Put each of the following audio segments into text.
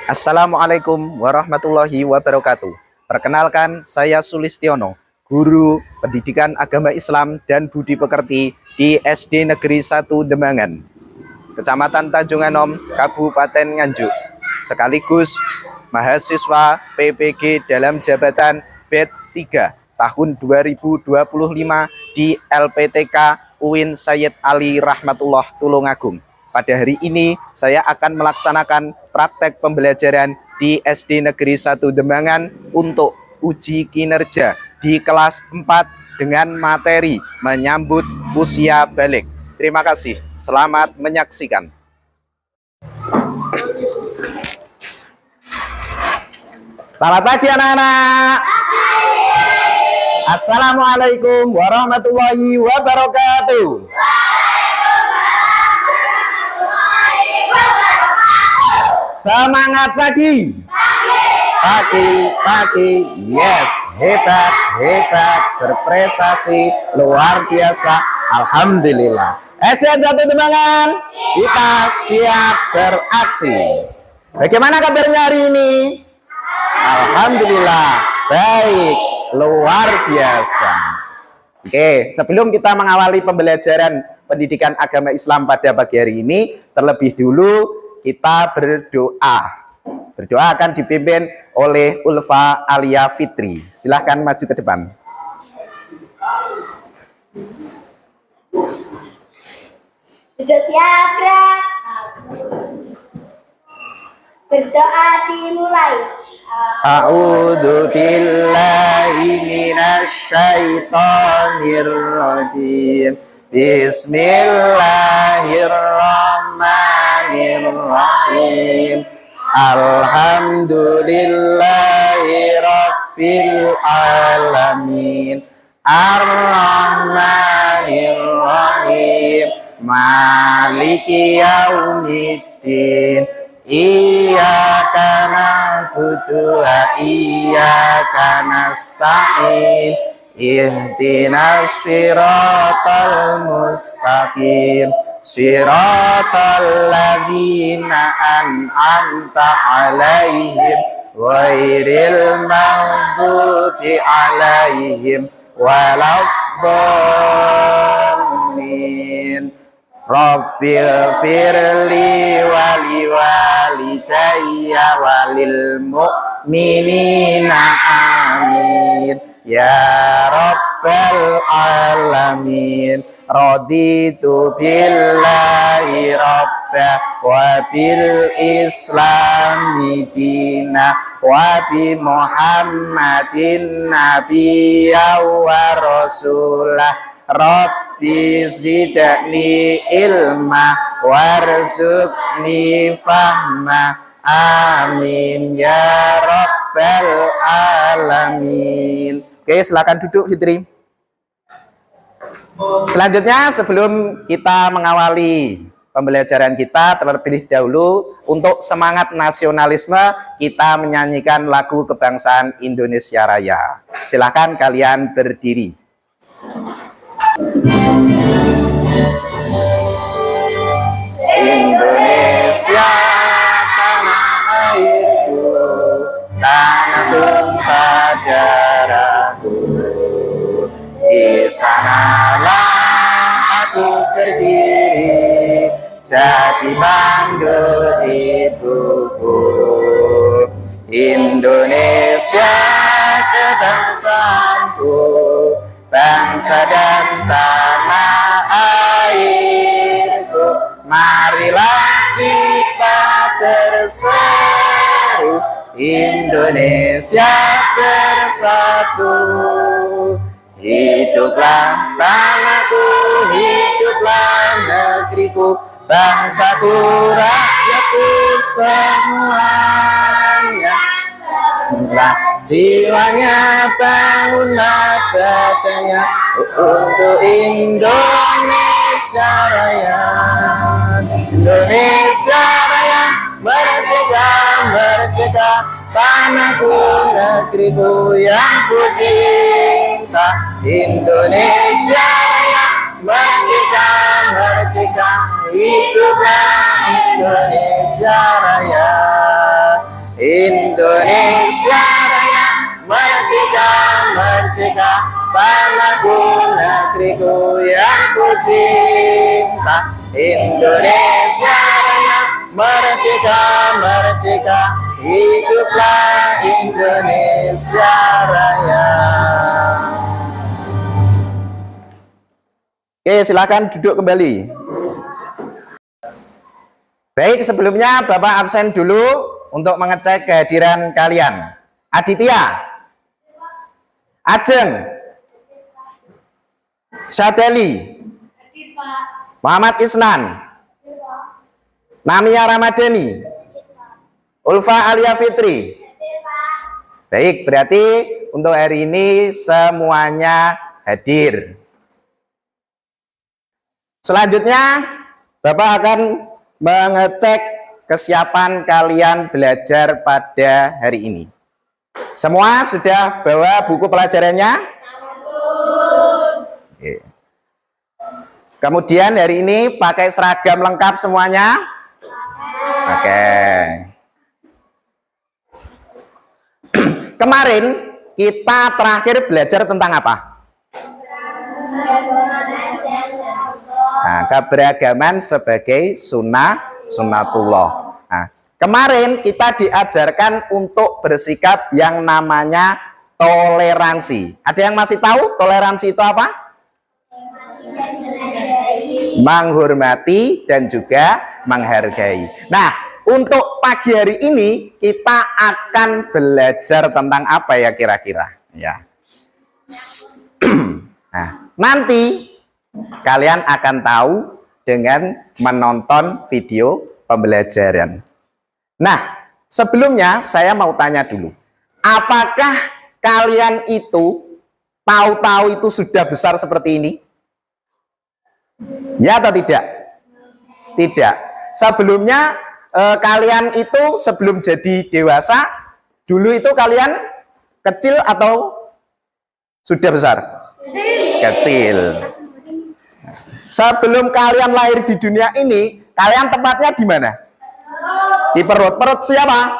Assalamualaikum warahmatullahi wabarakatuh. Perkenalkan, saya Sulistiono, guru Pendidikan Agama Islam dan Budi Pekerti di SD Negeri 1 Demangan, Kecamatan Tanjung Enom, Kabupaten Nganjuk, sekaligus mahasiswa PPG dalam jabatan batch 3 tahun 2025 di LPTK UIN Sayyid Ali Rahmatullah Tulungagung. Pada hari ini saya akan melaksanakan praktek pembelajaran di SD Negeri 1 Demangan untuk uji kinerja di kelas 4 dengan materi menyambut usia balik. Terima kasih, selamat menyaksikan. Selamat pagi anak-anak. Assalamualaikum warahmatullahi wabarakatuh. Semangat pagi. Pagi, yes, hebat, berprestasi, luar biasa, alhamdulillah. SD 1 Demangan, kita siap beraksi. Bagaimana kabarnya hari ini? Alhamdulillah, baik, luar biasa. Oke, sebelum kita mengawali pembelajaran pendidikan agama Islam pada pagi hari ini, terlebih dulu kita berdoa. Berdoa akan dipimpin oleh Ulfa Alia Fitri. Silahkan maju ke depan. Sudah siap, Brak? Berdoa dimulai. A'udzu billahi minasyaitonir rajim. Bismillahirrahmanirrahim. Alhamdulillahi rabbil alamin. Ar-Rahmanir-Rahim. Maliki yaumiddin. Iyyaka na'budu wa iyyaka nasta'in. Ihdinas siratal mustaqim. Siratal ladzina an'amta 'alaihim ghairil maghdubi 'alaihim waladdallin. Rabbighfirli wa liwalidayya walil mu'minina amin. Ya Rabbal alamin. Raditu billahi rabba wa bil islami dina wa bi Muhammadin nabiyya wa rasulah. Rabbi zidni ilma warzuqni fahma. Amin ya Rabbal alamin. Oke, silakan duduk Fitri. Selanjutnya, sebelum kita mengawali pembelajaran kita, terlebih dahulu untuk semangat nasionalisme kita menyanyikan lagu kebangsaan Indonesia Raya. Silakan kalian berdiri. Indonesia tanah airku, tanah tumpah darahku. Di sanalah aku berdiri, jadi pandu ibuku. Indonesia kebangsaanku, bangsa dan tanah airku. Marilah kita berseru, Indonesia bersatu. Hiduplah tanahku, hiduplah negeriku, bangsaku, rakyatku semuanya. Bangunlah jiwanya, bangunlah badannya untuk Indonesia Raya. Indonesia Raya, merdeka, merdeka, tanahku, negeriku yang ku cinta. Indonesia Raya, merdeka, merdeka, hiduplah Indonesia Raya. Indonesia Raya, merdeka, merdeka, tanahku, negeriku yang ku cinta. Indonesia Raya, merdeka, merdeka, hiduplah Indonesia Raya. Oke, silakan duduk kembali. Baik, sebelumnya Bapak absen dulu untuk mengecek kehadiran kalian. Aditya, Ajeng, Sadeli, Muhammad Isnan, Namia Ramadhani, Ulfa Alia Fitri. Baik, berarti untuk hari ini semuanya hadir. Selanjutnya, Bapak akan mengecek kesiapan kalian belajar pada hari ini. Semua sudah bawa buku pelajarannya? Oke. Kemudian hari ini pakai seragam lengkap semuanya? Oke. Kemarin kita terakhir belajar tentang apa? Nah, keberagaman sebagai sunnatullah. Nah, kemarin kita diajarkan untuk bersikap yang namanya toleransi. Ada yang masih tahu toleransi itu apa? Menghormati dan juga menghargai. Nah, untuk pagi hari ini kita akan belajar tentang apa ya kira-kira? Ya. Nah, nanti kalian akan tahu dengan menonton video pembelajaran. Nah, sebelumnya saya mau tanya dulu. Apakah kalian itu tahu-tahu itu sudah besar seperti ini? Ya atau tidak? Tidak. Sebelumnya kalian itu sebelum jadi dewasa, dulu itu kalian kecil atau sudah besar? Kecil. Sebelum kalian lahir di dunia ini, kalian tempatnya di mana? Di perut. Perut siapa?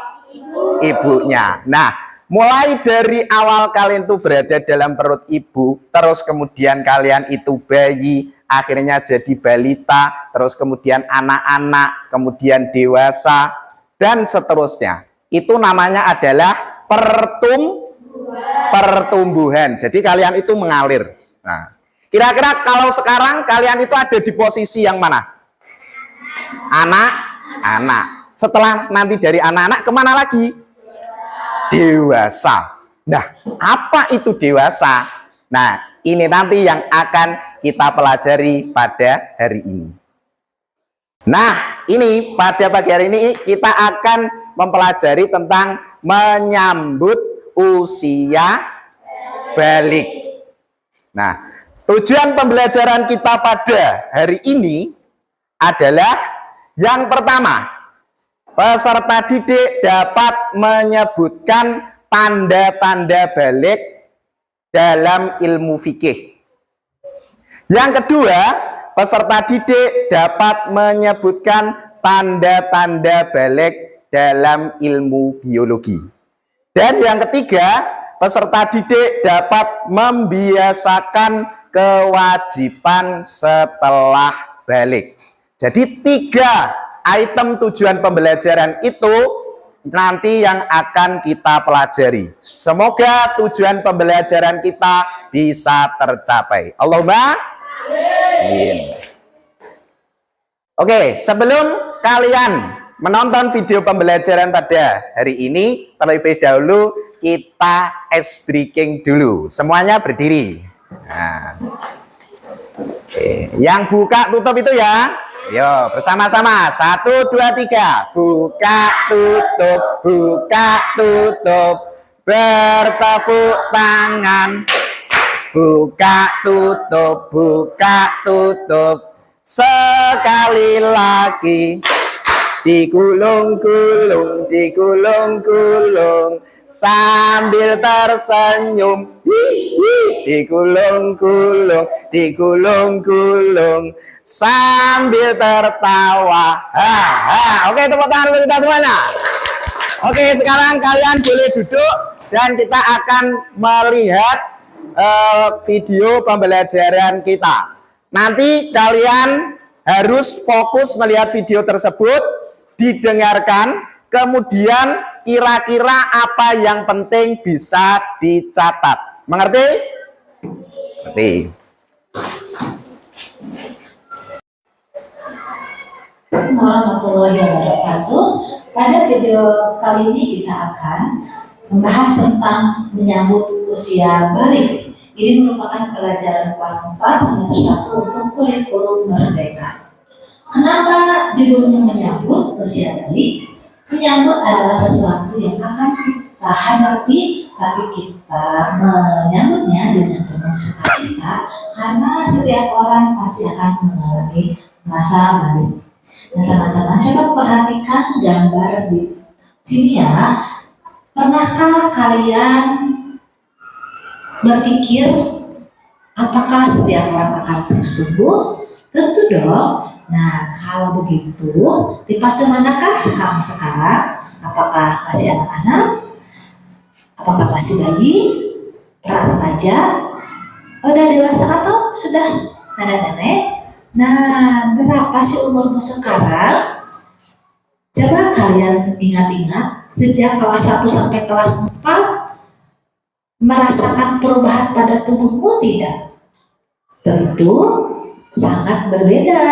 Ibunya. Nah, mulai dari awal kalian tuh berada dalam perut ibu, terus kemudian kalian itu bayi, akhirnya jadi balita, terus kemudian anak-anak, kemudian dewasa, dan seterusnya. Itu namanya adalah pertumbuhan. Jadi kalian itu mengalir. Nah, kira-kira kalau sekarang kalian itu ada di posisi yang mana? Anak-anak. Setelah nanti dari anak-anak kemana lagi? Dewasa. Nah, apa itu dewasa? Nah, ini nanti yang akan kita pelajari pada hari ini. Nah, ini pada pagi hari ini kita akan mempelajari tentang menyambut usia balik. Nah, tujuan pembelajaran kita pada hari ini adalah yang pertama, peserta didik dapat menyebutkan tanda-tanda balik dalam ilmu fikih. Yang kedua, peserta didik dapat menyebutkan tanda-tanda balik dalam ilmu biologi. Dan yang ketiga, peserta didik dapat membiasakan kewajiban setelah balik. Jadi 3 item tujuan pembelajaran itu nanti yang akan kita pelajari. Semoga tujuan pembelajaran kita bisa tercapai. Allahumma amin. Oke, sebelum kalian menonton video pembelajaran pada hari ini, terlebih dahulu kita ice breaking dulu. Semuanya berdiri. Nah. Oke. Yang buka tutup itu ya. Yo, bersama-sama. 1, 2, 3. Buka tutup, buka tutup. Bertepuk tangan. Buka tutup, buka tutup. Sekali lagi. Digulung-gulung, digulung-gulung. Sambil tersenyum. Digulung-gulung, digulung-gulung. Sambil tertawa. Oke, tepuk tangan untuk kita semuanya. Oke, sekarang kalian boleh duduk dan kita akan melihat video pembelajaran kita. Nanti kalian harus fokus melihat video tersebut, didengarkan, kemudian kira-kira apa yang penting bisa dicatat. Mengerti? Mengerti. Warahmatullahi wabarakatuh. Pada video kali ini kita akan membahas tentang menyambut usia balik. Ini merupakan pelajaran kelas 4 semester 1 untuk kurikulum merdeka. Kenapa judulnya menyambut usia balik? Menyambut adalah sesuatu yang akan kita hadapi, tapi kita menyambutnya dengan penuh sukacita karena setiap orang pasti akan mengalami masa balik. Nah, teman-teman, coba perhatikan gambar di sini ya. Pernahkah kalian berpikir apakah setiap orang akan terus tumbuh? Tentu dong. Nah, kalau begitu, di fase manakah kamu sekarang? Apakah masih anak-anak? Apakah masih bayi? Pra-remaja? Udah dewasa atau sudah nenek-nenek? Nah, berapa sih umurmu sekarang? Coba kalian ingat-ingat, sejak kelas 1 sampai kelas 4, merasakan perubahan pada tubuhmu tidak? Tentu sangat berbeda,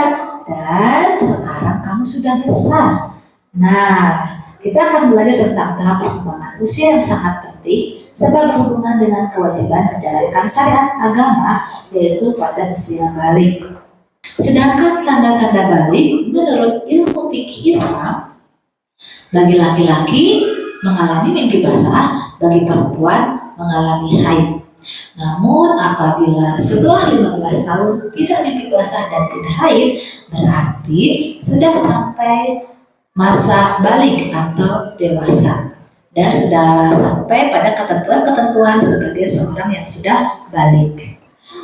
dan sekarang kamu sudah besar. Nah, kita akan belajar tentang tahap perkembangan usia yang sangat penting, sebab berhubungan dengan kewajiban menjalankan syariat agama, yaitu pada usia balik. Sedangkan tanda-tanda balik menurut ilmu fikih Islam, bagi laki-laki mengalami mimpi basah, bagi perempuan mengalami haid. Namun apabila setelah 15 tahun tidak mimpi basah dan tidak haid, berarti sudah sampai masa balik atau dewasa dan sudah sampai pada ketentuan-ketentuan sebagai seorang yang sudah balik.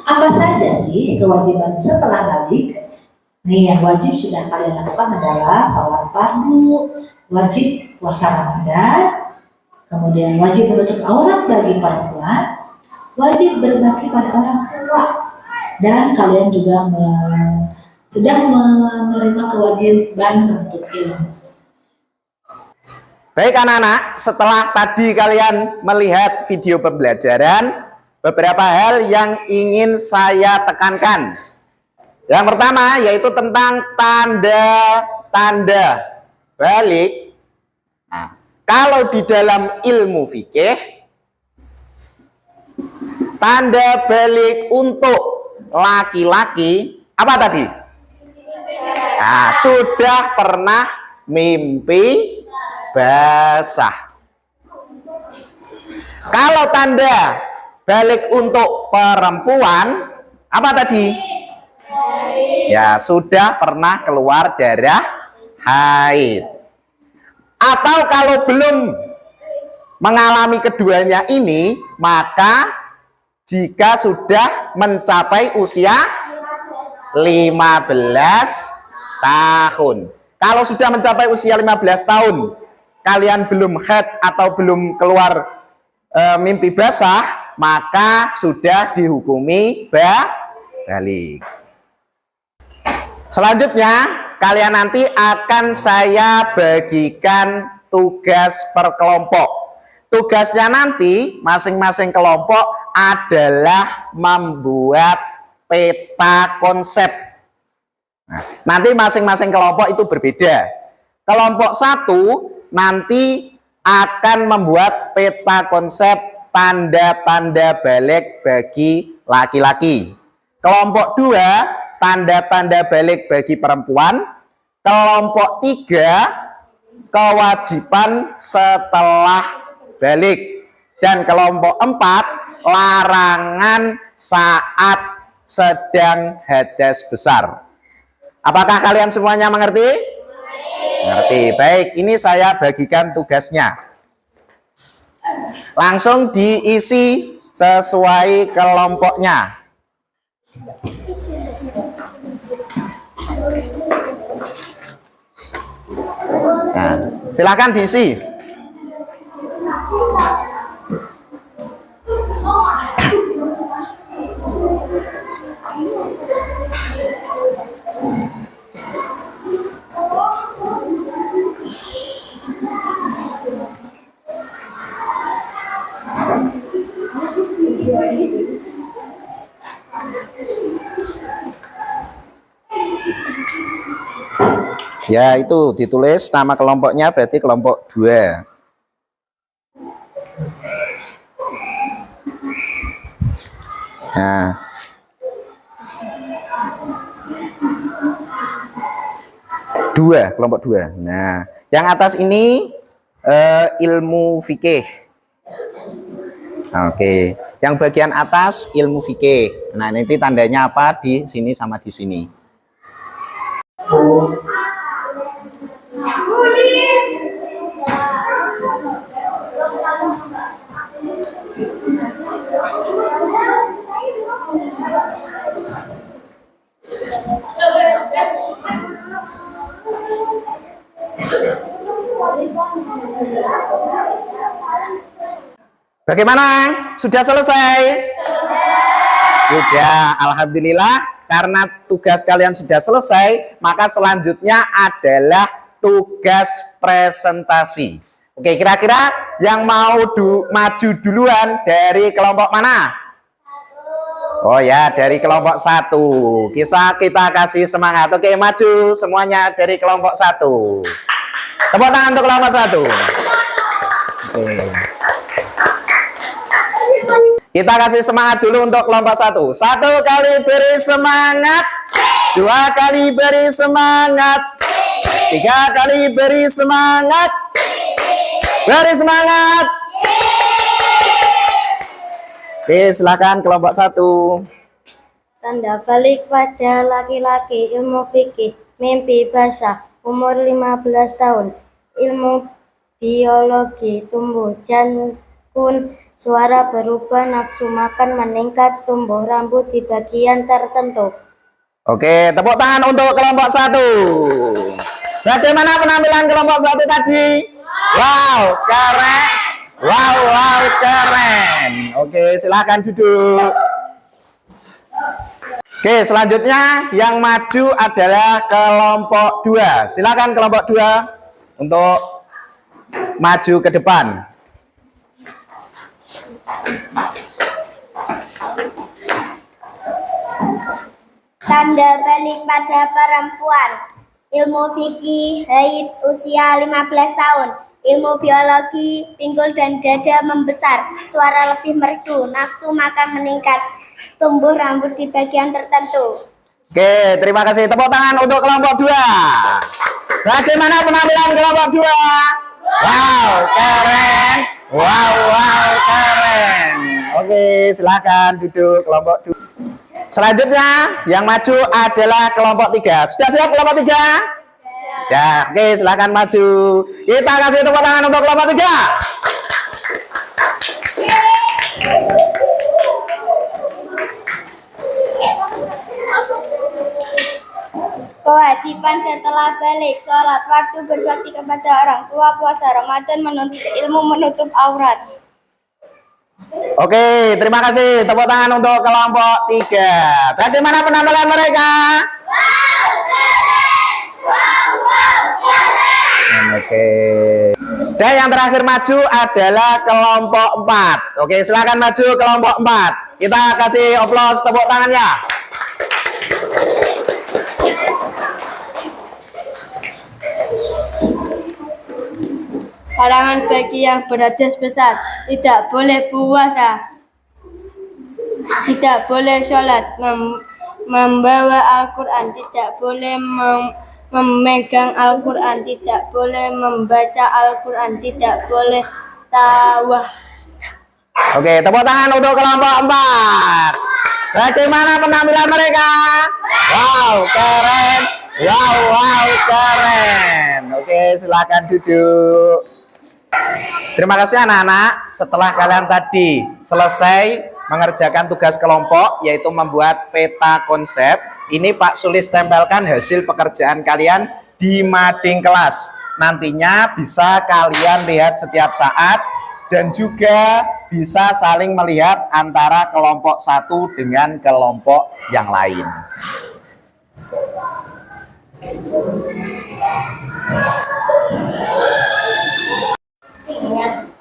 Apa saja sih kewajiban setelah balik? Nih, yang wajib sudah kalian lakukan adalah sholat fardu, wajib puasa Ramadan, kemudian wajib menutup aurat bagi perempuan, wajib berbakti pada orang tua, dan kalian juga sudah menerima kewajiban menuntut ilmu. Baik anak-anak, setelah tadi kalian melihat video pembelajaran, beberapa hal yang ingin saya tekankan. Yang pertama yaitu tentang tanda-tanda balik. Nah, kalau di dalam ilmu fikih, tanda balik untuk laki-laki apa tadi? Nah, sudah pernah mimpi basah. Kalau tanda balik untuk perempuan apa tadi? Ya, sudah pernah keluar darah haid. Atau kalau belum mengalami keduanya ini, maka jika sudah mencapai usia 15 tahun. Kalau sudah mencapai usia 15 tahun, kalian belum haid atau belum keluar mimpi basah, maka sudah dihukumi balik. Selanjutnya, kalian nanti akan saya bagikan tugas per kelompok. Tugasnya nanti masing-masing kelompok adalah membuat peta konsep. Nah, nanti masing-masing kelompok itu berbeda. Kelompok 1 nanti akan membuat peta konsep tanda-tanda balik bagi laki-laki. Kelompok 2 tanda-tanda balik bagi perempuan. Kelompok 3 kewajiban setelah balik. Dan kelompok 4 larangan saat sedang hadas besar. Apakah kalian semuanya mengerti? Mengerti. Baik, ini saya bagikan tugasnya. Langsung diisi sesuai kelompoknya. Nah, silakan diisi. Ya, itu ditulis nama kelompoknya berarti kelompok 2. Nah, kelompok 2. Nah, yang atas ini ilmu fikih. Oke, yang bagian atas ilmu fikih. Nah, nanti tandanya apa di sini sama di sini. Bagaimana? Sudah selesai? Sudah, alhamdulillah. Karena tugas kalian sudah selesai, maka selanjutnya adalah tugas presentasi. Oke, kira-kira yang mau maju duluan dari kelompok mana? Oh ya, dari kelompok 1. Kita kasih semangat. Oke, maju semuanya dari kelompok 1. Tepuk tangan untuk kelompok 1. Oke. Kita kasih semangat dulu untuk kelompok 1. 1 kali beri semangat, 2 kali beri semangat, 3 kali beri semangat, beri semangat. Oke, silakan kelompok 1. Tanda balik pada laki-laki ilmu fikih, mimpi basah, umur 15 tahun, ilmu biologi, tumbuh jantung, suara berubah, nafsu makan meningkat, tumbuh rambut di bagian tertentu. Oke, tepuk tangan untuk kelompok 1. Bagaimana penampilan kelompok 1 tadi? Wow, keren. Wow, keren. Oke, silakan duduk. Oke, selanjutnya yang maju adalah kelompok 2. Silakan kelompok 2 untuk maju ke depan. Tanda balik pada perempuan, ilmu fikih, haid, usia 15 tahun, ilmu biologi, pinggul dan dada membesar, suara lebih merdu, nafsu makan meningkat, tumbuh rambut di bagian tertentu. Oke, terima kasih. Tepuk tangan untuk kelompok 2. Bagaimana penampilan kelompok 2? Wow, keren. Wow, keren. Oke, silakan duduk kelompok 2. Selanjutnya yang maju adalah kelompok 3. Sudah siap kelompok 3? Ya, oke, silakan maju. Kita kasih tepuk tangan untuk kelompok 3. Kewajiban setelah balik, sholat, waktu berbakti kepada orang tua, puasa Ramadan, menuntut ilmu, menutup aurat. Oke, terima kasih. Tepuk tangan untuk kelompok 3. Bagaimana penampilan mereka? Oke. Dan yang terakhir maju adalah kelompok 4. Oke, silakan maju kelompok 4. Kita kasih aplaus tepuk tangannya. Larangan bagi yang berhadas besar, tidak boleh puasa, tidak boleh sholat, membawa Al-Quran, tidak boleh memegang Al-Quran, tidak boleh membaca Al-Quran, tidak boleh tawaf. Oke, tepuk tangan untuk kelompok 4. Bagaimana penampilan mereka? Wow, keren. Wow, keren. Oke, silakan duduk. Terima kasih anak-anak. Setelah kalian tadi selesai mengerjakan tugas kelompok, yaitu membuat peta konsep, ini Pak Sulis tempelkan hasil pekerjaan kalian di mading kelas. Nantinya bisa kalian lihat setiap saat dan juga bisa saling melihat antara kelompok 1 dengan kelompok yang lain.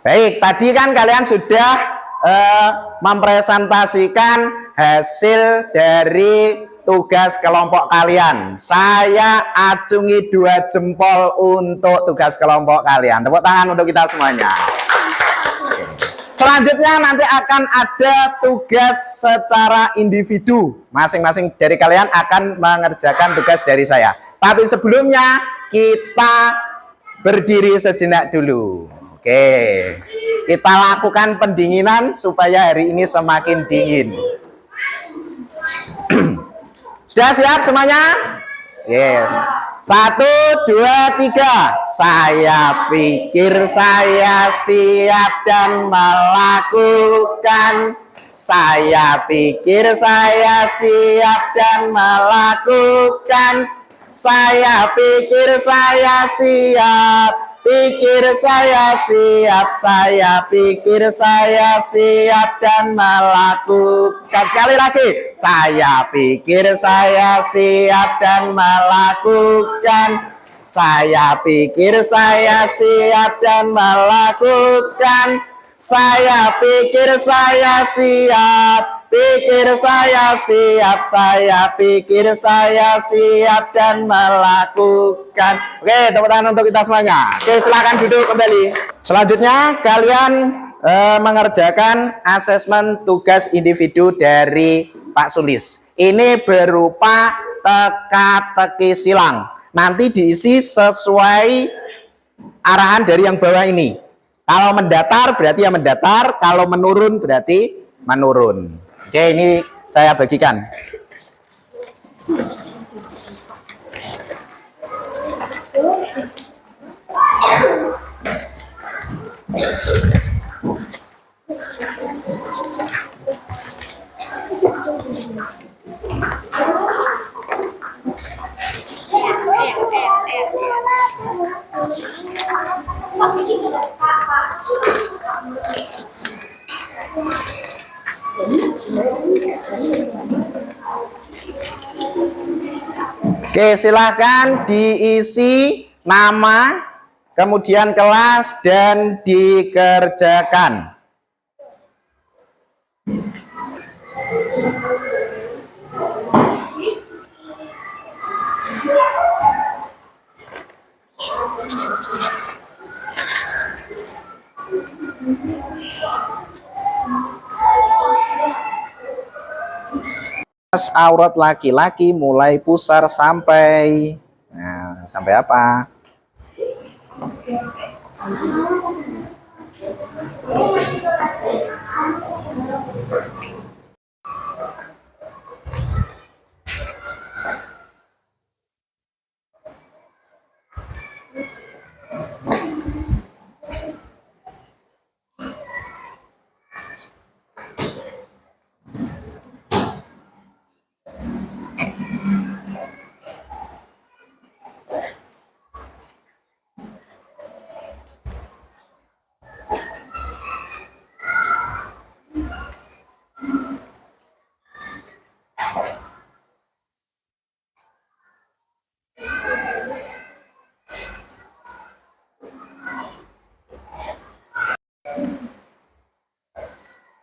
Baik, tadi kan kalian sudah mempresentasikan hasil dari tugas kelompok kalian. Saya acungi 2 jempol untuk tugas kelompok kalian. Tepuk tangan untuk kita semuanya. Selanjutnya nanti akan ada tugas secara individu. Masing-masing dari kalian akan mengerjakan tugas dari saya. Tapi sebelumnya kita berdiri sejenak dulu. Oke, kita lakukan pendinginan supaya hari ini semakin dingin. Sudah siap semuanya? Yeah. 1, 2, 3. Saya pikir saya siap dan melakukan. Saya pikir saya siap dan melakukan. Saya pikir saya siap. Pikir saya siap, saya pikir saya siap dan melakukan. Sekali lagi, saya pikir saya siap dan melakukan. Saya pikir saya siap dan melakukan. Saya pikir saya siap. Pikir saya siap, saya pikir saya siap dan melakukan. Oke, tepuk tangan untuk kita semuanya. Oke, silakan duduk kembali. Selanjutnya kalian mengerjakan asesmen tugas individu dari Pak Sulis. Ini berupa teka-teki silang. Nanti diisi sesuai arahan dari yang bawah ini. Kalau mendatar berarti ya mendatar, kalau menurun berarti menurun. Oke, ini saya bagikan. Oke, silahkan diisi nama, kemudian kelas, dan dikerjakan. Aurat laki-laki mulai pusar sampai sampai apa?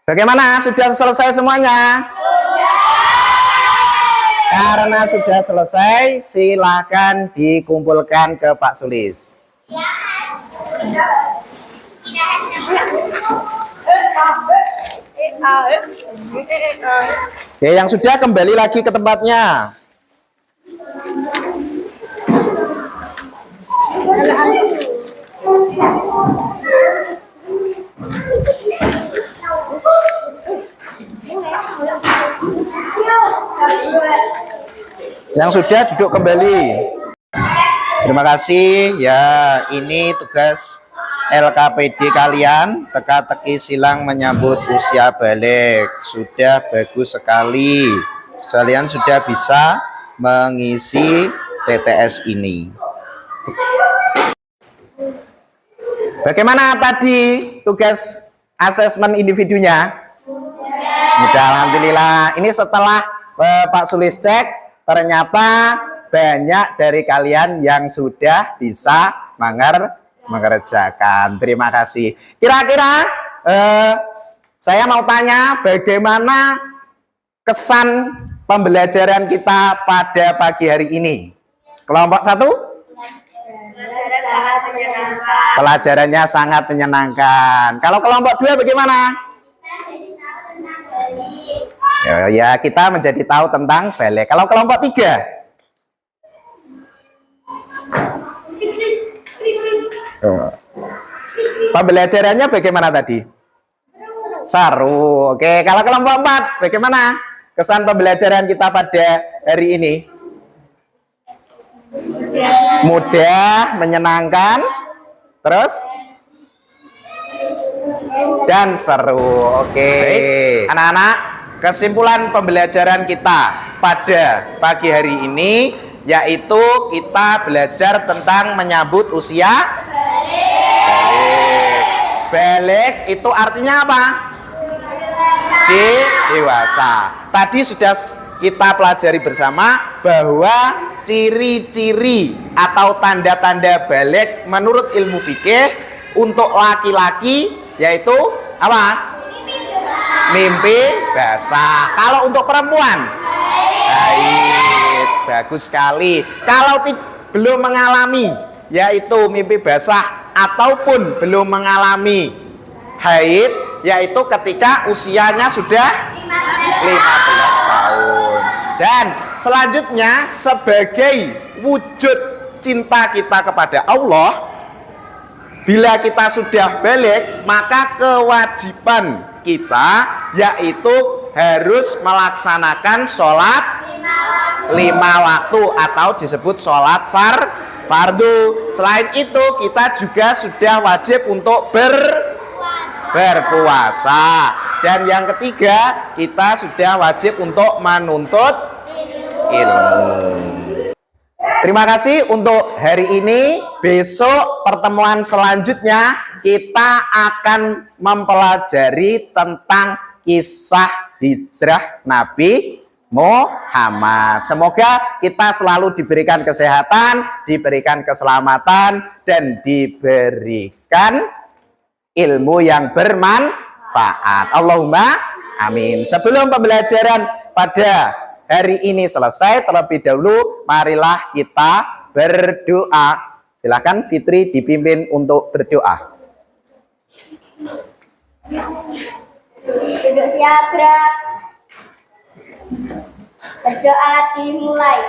Bagaimana? Sudah selesai semuanya? Karena sudah selesai, silakan dikumpulkan ke Pak Sulis. Oke, yang sudah kembali lagi ke tempatnya. Yang sudah duduk kembali. Terima kasih ya, ini tugas LKPD kalian, teka-teki silang menyambut usia balik. Sudah bagus sekali. Kalian sudah bisa mengisi TTS ini. Bagaimana tadi tugas asesmen individunya? Mudah, alhamdulillah. Ini setelah Pak Sulis cek, ternyata banyak dari kalian yang sudah bisa mengerjakan. Terima kasih. Kira-kira saya mau tanya bagaimana kesan pembelajaran kita pada pagi hari ini? Kelompok 1? Pelajarannya sangat menyenangkan. Kalau kelompok 2 bagaimana? Ya, kita menjadi tahu tentang balik. Kalau kelompok 3? Pembelajarannya bagaimana tadi? Seru. Oke, kalau kelompok 4 bagaimana kesan pembelajaran kita pada hari ini? Mudah, menyenangkan, terus dan seru. Oke. Anak-anak, kesimpulan pembelajaran kita pada pagi hari ini yaitu kita belajar tentang menyambut usia balik. Balik itu artinya apa? Dewasa. Tadi sudah kita pelajari bersama bahwa ciri-ciri atau tanda-tanda balik menurut ilmu fikih untuk laki-laki yaitu apa? Mimpi basah. Kalau untuk perempuan, haid. Bagus sekali. Kalau belum mengalami yaitu mimpi basah ataupun belum mengalami haid yaitu ketika usianya sudah 15 tahun. Dan selanjutnya sebagai wujud cinta kita kepada Allah, bila kita sudah balik, maka kewajiban kita yaitu harus melaksanakan sholat 5 waktu atau disebut sholat fardu. Selain itu kita juga sudah wajib untuk berpuasa. Dan yang ketiga, kita sudah wajib untuk menuntut ilmu. Terima kasih untuk hari ini. Besok pertemuan selanjutnya kita akan mempelajari tentang kisah hijrah Nabi Muhammad. Semoga kita selalu diberikan kesehatan, diberikan keselamatan, dan diberikan ilmu yang bermanfaat. Allahumma amin. Sebelum pembelajaran pada hari ini selesai, terlebih dahulu marilah kita berdoa. Silakan Fitri dipimpin untuk berdoa. Duduk siap, gerak. Berdoa dimulai.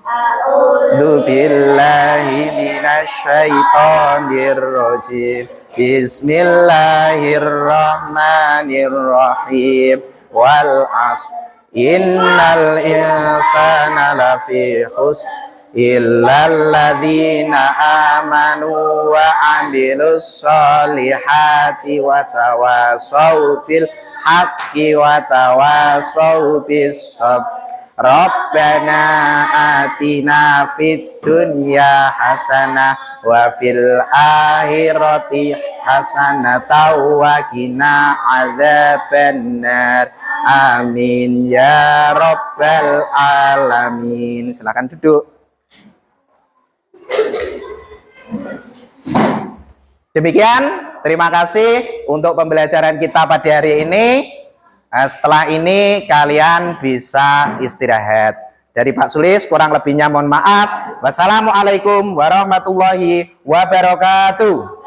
A'udzu billahi minasyaitonir rajim. Bismillahirrahmanirrahim. Wal 'ashr. Innal insana lafi khusr illal ladzina amanu wa 'amilus solihati wa tawassaw bil haqqi wa tawassaw bis sabr. Rabbana atina fid dunya hasanah wa fil akhirati hasanah wa qina adzabannar. Amin ya rabbal alamin. Silakan duduk. Demikian, terima kasih untuk pembelajaran kita pada hari ini. Setelah ini kalian bisa istirahat. Dari Pak Sulis kurang lebihnya mohon maaf. Wassalamualaikum warahmatullahi wabarakatuh.